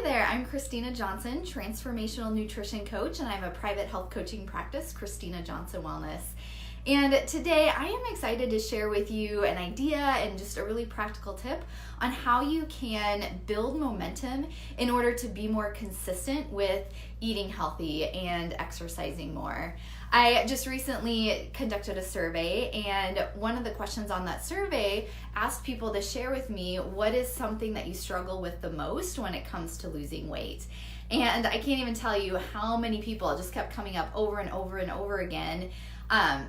there, I'm Christina Johnson, transformational nutrition coach, and I have a private health coaching practice, Christina Johnson Wellness. And today I am excited to share with you an idea and just a really practical tip on how you can build momentum in order to be more consistent with eating healthy and exercising more. I just recently conducted a survey, and one of the questions on that survey asked people to share with me what is something that you struggle with the most when it comes to losing weight. And I can't even tell you how many people, it just kept coming up over and over and over again,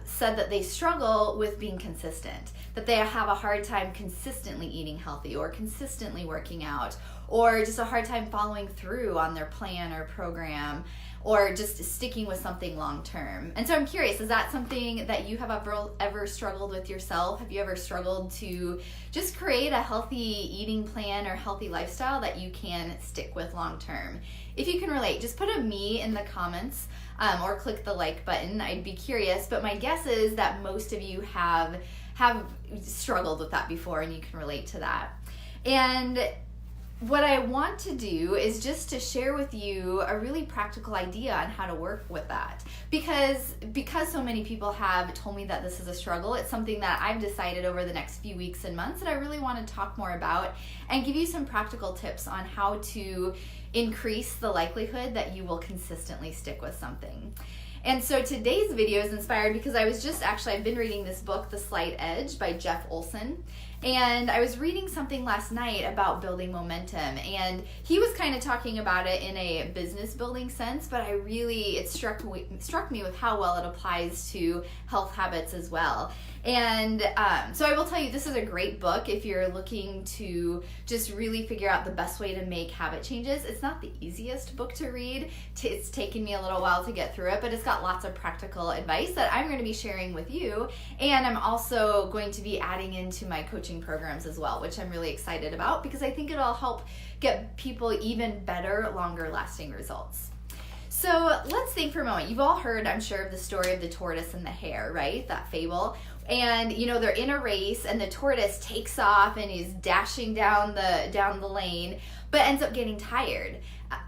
said that they struggle with being consistent, that they have a hard time consistently eating healthy or consistently working out, or just a hard time following through on their plan or program, or just sticking with something long term. And so I'm curious, is that something that you have ever struggled with yourself? Have you ever struggled to just create a healthy eating plan or healthy lifestyle that you can stick with long term? If you can relate, just put a me in the comments or click the like button. I'd be curious, but my guess is that most of you have struggled with that before and you can relate to that. And what I want to do is just to share with you a really practical idea on how to work with that. Because so many people have told me that this is a struggle, it's something that I've decided over the next few weeks and months that I really want to talk more about and give you some practical tips on how to increase the likelihood that you will consistently stick with something. And so today's video is inspired because I've been reading this book, The Slight Edge by Jeff Olson. And I was reading something last night about building momentum, and he was kind of talking about it in a business building sense, but it struck me with how well it applies to health habits as well. And so I will tell you, this is a great book if you're looking to just really figure out the best way to make habit changes. It's not the easiest book to read. It's taken me a little while to get through it, but it's got lots of practical advice that I'm going to be sharing with you. And I'm also going to be adding into my coaching programs as well, which I'm really excited about because I think it'll help get people even better, longer lasting results. So let's think for a moment. You've all heard, I'm sure, of the story of the tortoise and the hare, right? That fable. And they're in a race and the tortoise takes off and he's dashing down the lane, but ends up getting tired.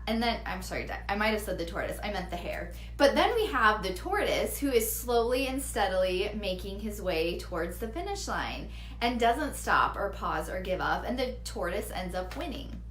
And then, I'm sorry, I might have said the tortoise, I meant the hare. But then we have the tortoise who is slowly and steadily making his way towards the finish line and doesn't stop or pause or give up, and the tortoise ends up winning.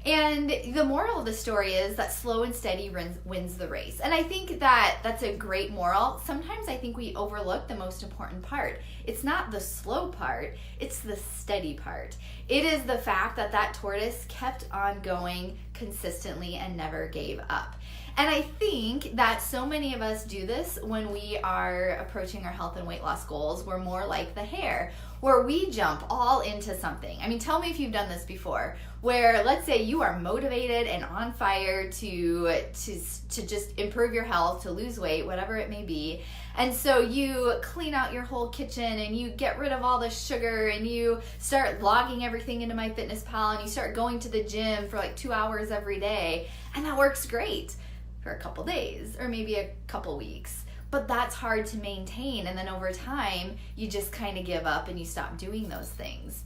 And the moral of the story is that slow and steady wins the race. And I think that that's a great moral. Sometimes I think we overlook the most important part. It's not the slow part, it's the steady part. It is the fact that tortoise kept on going consistently and never gave up. And I think that so many of us do this when we are approaching our health and weight loss goals. We're more like the hare, where we jump all into something. I mean, tell me if you've done this before, where let's say you are motivated and on fire to just improve your health, to lose weight, whatever it may be. And so you clean out your whole kitchen and you get rid of all the sugar and you start logging everything into MyFitnessPal and you start going to the gym for like 2 hours every day. And that works great for a couple days or maybe a couple weeks. But that's hard to maintain, and then over time you just kind of give up and you stop doing those things.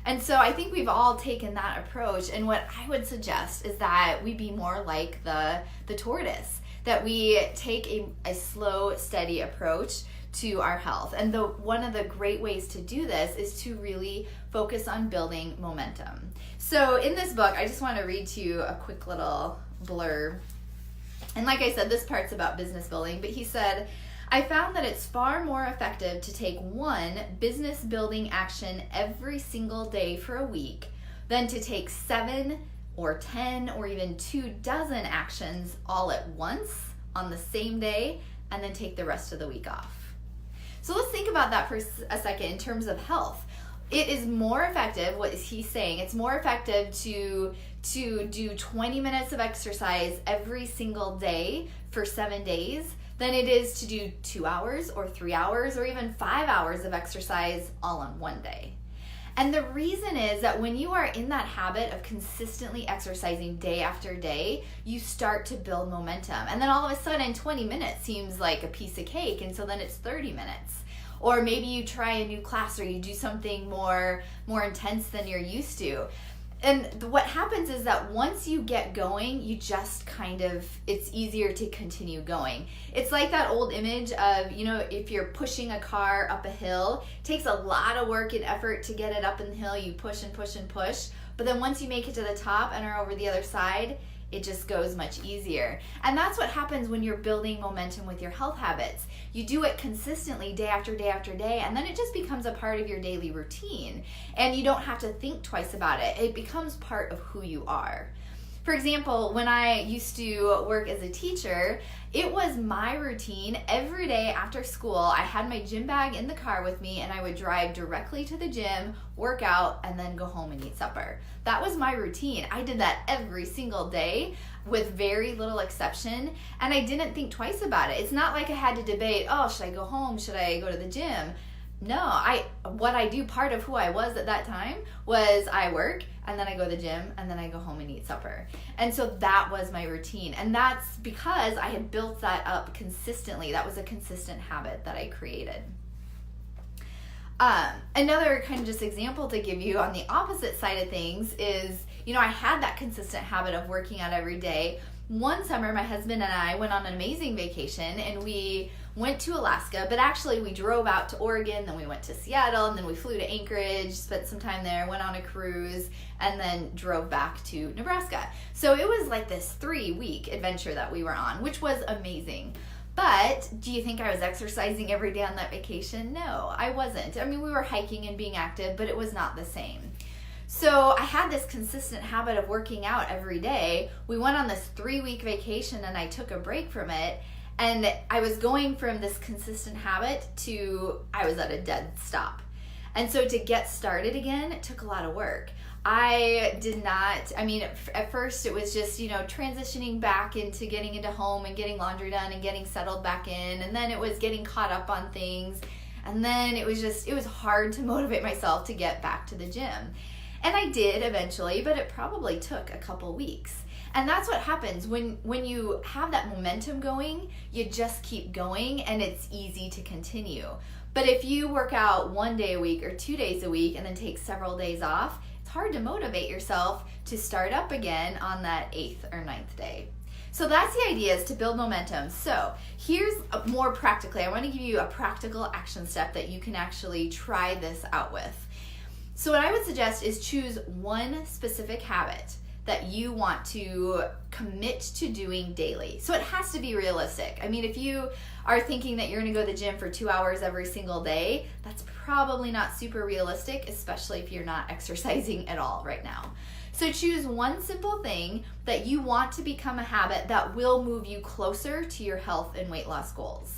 And so I think we've all taken that approach, and what I would suggest is that we be more like the tortoise, that we take a slow, steady approach to our health. And one of the great ways to do this is to really focus on building momentum. So in this book, I just want to read to you a quick little blurb. And like I said, this part's about business building, but he said, I found that it's far more effective to take one business building action every single day for a week than to take 7 or 10 or even 24 actions all at once on the same day and then take the rest of the week off. So let's think about that for a second in terms of health. It is more effective, what is he saying? It's more effective to do 20 minutes of exercise every single day for 7 days than it is to do 2 hours or 3 hours or even 5 hours of exercise all in one day. And the reason is that when you are in that habit of consistently exercising day after day, you start to build momentum. And then all of a sudden 20 minutes seems like a piece of cake, and so then it's 30 minutes. Or maybe you try a new class or you do something more intense than you're used to. what happens is that once you get going, you just it's easier to continue going. It's like that old image of, if you're pushing a car up a hill, it takes a lot of work and effort to get it up in the hill. You push and push and push. But then once you make it to the top and are over the other side, it just goes much easier. And that's what happens when you're building momentum with your health habits. You do it consistently day after day after day, and then it just becomes a part of your daily routine. And you don't have to think twice about it. It becomes part of who you are. For example, when I used to work as a teacher, it was my routine every day after school. I had my gym bag in the car with me, and I would drive directly to the gym, work out, and then go home and eat supper. That was my routine. I did that every single day with very little exception, and I didn't think twice about it. It's not like I had to debate, should I go home? Should I go to the gym? No, part of who I was at that time was I work, and then I go to the gym, and then I go home and eat supper. And so that was my routine. And that's because I had built that up consistently. That was a consistent habit that I created. Another kind of just example to give you on the opposite side of things is, I had that consistent habit of working out every day. One summer, my husband and I went on an amazing vacation, and we went to Alaska, but actually we drove out to Oregon, then we went to Seattle, and then we flew to Anchorage, spent some time there, went on a cruise, and then drove back to Nebraska. So it was like this 3-week adventure that we were on, which was amazing. But do you think I was exercising every day on that vacation? No, I wasn't. I mean, we were hiking and being active, but it was not the same. So I had this consistent habit of working out every day. We went on this 3-week vacation, and I took a break from it. And I was going from this consistent habit to I was at a dead stop. And so to get started again, it took a lot of work. At first it was just, transitioning back into getting into home and getting laundry done and getting settled back in. And then it was getting caught up on things. And then it was hard to motivate myself to get back to the gym. And I did eventually, but it probably took a couple weeks. And that's what happens when you have that momentum going, you just keep going, and it's easy to continue. But if you work out 1 day a week or 2 days a week and then take several days off, it's hard to motivate yourself to start up again on that 8th or 9th day. So that's the idea, is to build momentum. So here's more practically, I want to give you a practical action step that you can actually try this out with. So what I would suggest is choose one specific habit that you want to commit to doing daily. So it has to be realistic. I mean, if you are thinking that you're going to go to the gym for 2 hours every single day, that's probably not super realistic, especially if you're not exercising at all right now. So choose one simple thing that you want to become a habit that will move you closer to your health and weight loss goals.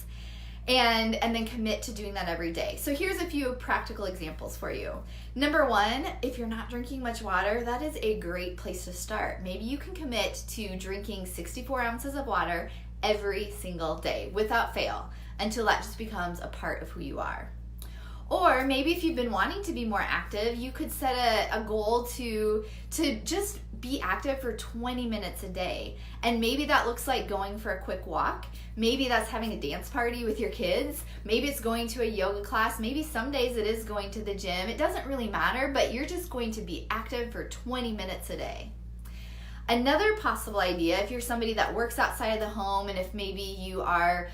And then commit to doing that every day. So here's a few practical examples for you. Number 1, if you're not drinking much water, that is a great place to start. Maybe you can commit to drinking 64 ounces of water every single day without fail until that just becomes a part of who you are. Or maybe if you've been wanting to be more active, you could set a goal to just be active for 20 minutes a day. And maybe that looks like going for a quick walk. Maybe that's having a dance party with your kids. Maybe it's going to a yoga class. Maybe some days it is going to the gym. It doesn't really matter, but you're just going to be active for 20 minutes a day. Another possible idea, if you're somebody that works outside of the home, and if maybe you are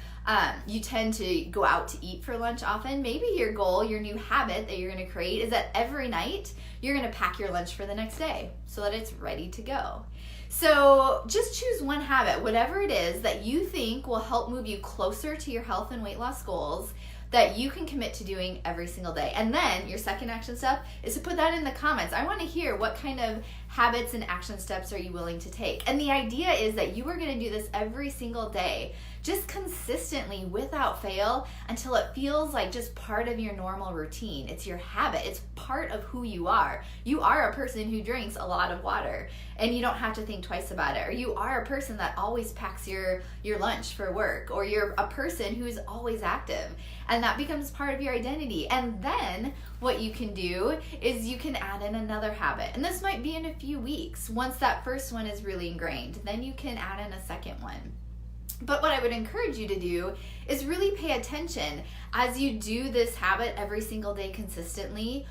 you tend to go out to eat for lunch often, maybe your goal, your new habit that you're going to create is that every night you're going to pack your lunch for the next day so that it's ready to go. So just choose one habit, whatever it is that you think will help move you closer to your health and weight loss goals, that you can commit to doing every single day. And then your second action step is to put that in the comments. I want to hear what kind of habits and action steps are you willing to take. And the idea is that you are going to do this every single day, just consistently without fail, until it feels like just part of your normal routine. It's your habit. It's part of who you are. You are a person who drinks a lot of water, and you don't have to think twice about it. Or you are a person that always packs your lunch for work, or you're a person who is always active, and that becomes part of your identity. And then what you can do is you can add in another habit, and this might be in a few weeks. Once that first one is really ingrained, then you can add in a second one. But what I would encourage you to do is really pay attention as you do this habit every single day consistently.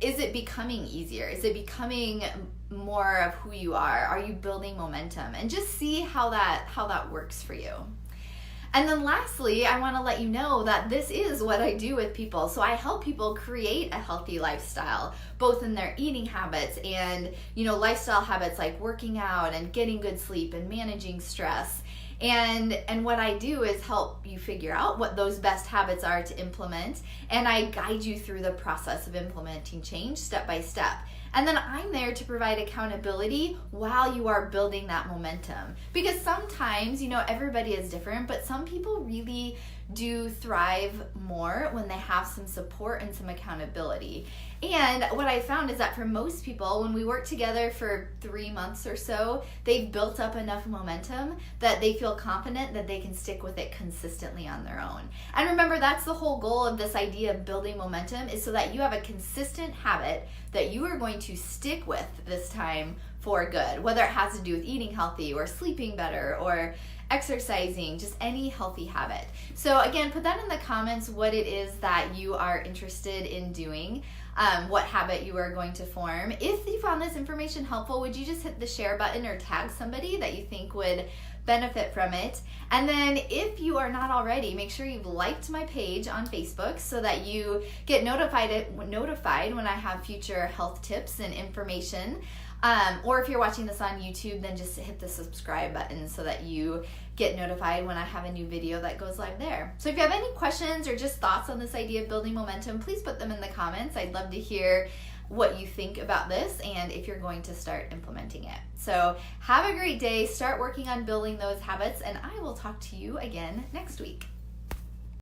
is it becoming easier? Is it becoming more of who you are? Are you building momentum? And just see how that works for you. And then lastly, I want to let you know that this is what I do with people. So I help people create a healthy lifestyle, both in their eating habits and, lifestyle habits like working out and getting good sleep and managing stress. And what I do is help you figure out what those best habits are to implement, and I guide you through the process of implementing change step by step. And then I'm there to provide accountability while you are building that momentum. Because sometimes, everybody is different, but some people really do thrive more when they have some support and some accountability. And what I found is that for most people, when we work together for 3 months or so, they've built up enough momentum that they feel confident that they can stick with it consistently on their own. And remember, that's the whole goal of this idea of building momentum, is so that you have a consistent habit that you are going to stick with this time for good, whether it has to do with eating healthy or sleeping better or exercising, just any healthy habit. So again, put that in the comments what it is that you are interested in doing, what habit you are going to form. If you found this information helpful, would you just hit the share button or tag somebody that you think would benefit from it? And then if you are not already, make sure you've liked my page on Facebook so that you get notified when I have future health tips and information. Or if you're watching this on YouTube, then just hit the subscribe button so that you get notified when I have a new video that goes live there. So if you have any questions or just thoughts on this idea of building momentum, please put them in the comments. I'd love to hear what you think about this and if you're going to start implementing it. So have a great day, start working on building those habits, and I will talk to you again next week.